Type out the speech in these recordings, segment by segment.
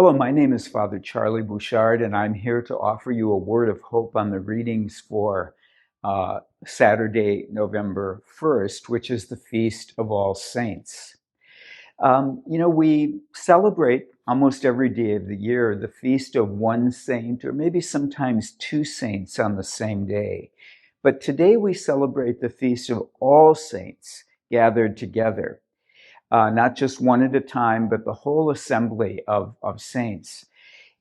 Hello, my name is Father Charlie Bouchard, and I'm here to offer you a word of hope on the readings for Saturday, November 1st, which is the Feast of All Saints. We celebrate almost every day of the year the feast of one saint, or maybe sometimes two saints on the same day. But today we celebrate the Feast of All Saints gathered together. Not just one at a time, but the whole assembly of saints.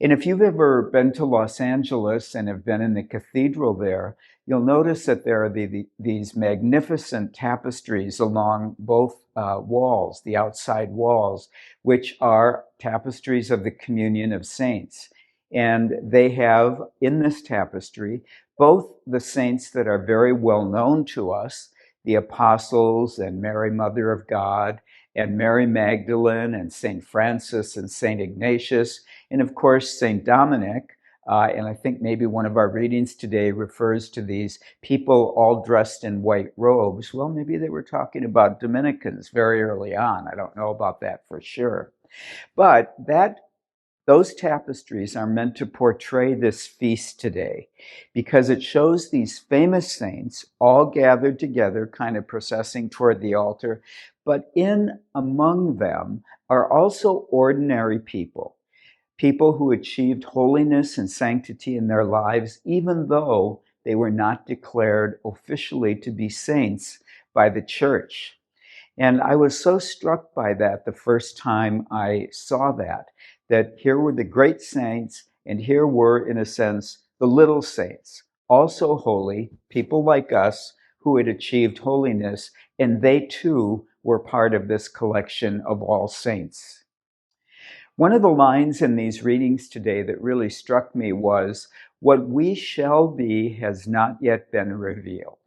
And if you've ever been to Los Angeles and have been in the cathedral there, you'll notice that there are these magnificent tapestries along both walls, the outside walls, which are tapestries of the communion of saints. And they have in this tapestry both the saints that are very well known to us, the apostles and Mary, Mother of God, and Mary Magdalene and St. Francis and St. Ignatius, and of course, St. Dominic. And I think maybe one of our readings today refers to these people all dressed in white robes. Well, maybe they were talking about Dominicans very early on. I don't know about that for sure. But those tapestries are meant to portray this feast today because it shows these famous saints all gathered together, kind of processing toward the altar. But in among them are also ordinary people who achieved holiness and sanctity in their lives, even though they were not declared officially to be saints by the church. And I was so struck by that the first time I saw that here were the great saints, and here were, in a sense, the little saints, also holy, people like us who had achieved holiness, and they too were part of this collection of all saints. One of the lines in these readings today that really struck me was, "What we shall be has not yet been revealed."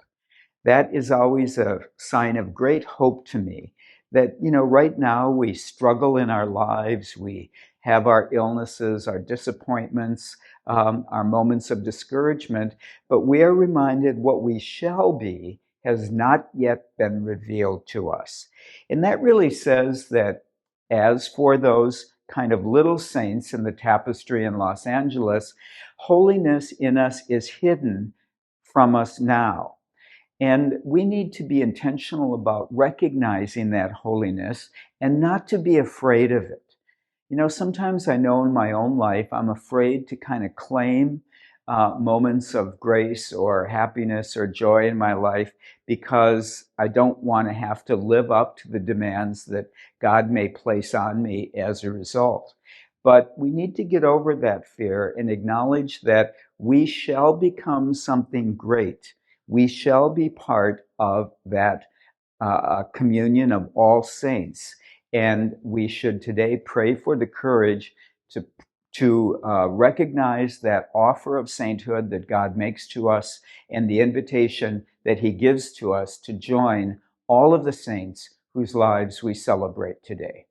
That is always a sign of great hope to me, that, right now we struggle in our lives, we have our illnesses, our disappointments, our moments of discouragement, but we are reminded what we shall be has not yet been revealed to us. And that really says that as for those kind of little saints in the tapestry in Los Angeles, holiness in us is hidden from us now. And we need to be intentional about recognizing that holiness and not to be afraid of it. Sometimes I know in my own life, I'm afraid to kind of claim moments of grace or happiness or joy in my life because I don't want to have to live up to the demands that God may place on me as a result. But we need to get over that fear and acknowledge that we shall become something great. We shall be part of that communion of all saints. And we should today pray for the courage to recognize that offer of sainthood that God makes to us and the invitation that he gives to us to join all of the saints whose lives we celebrate today.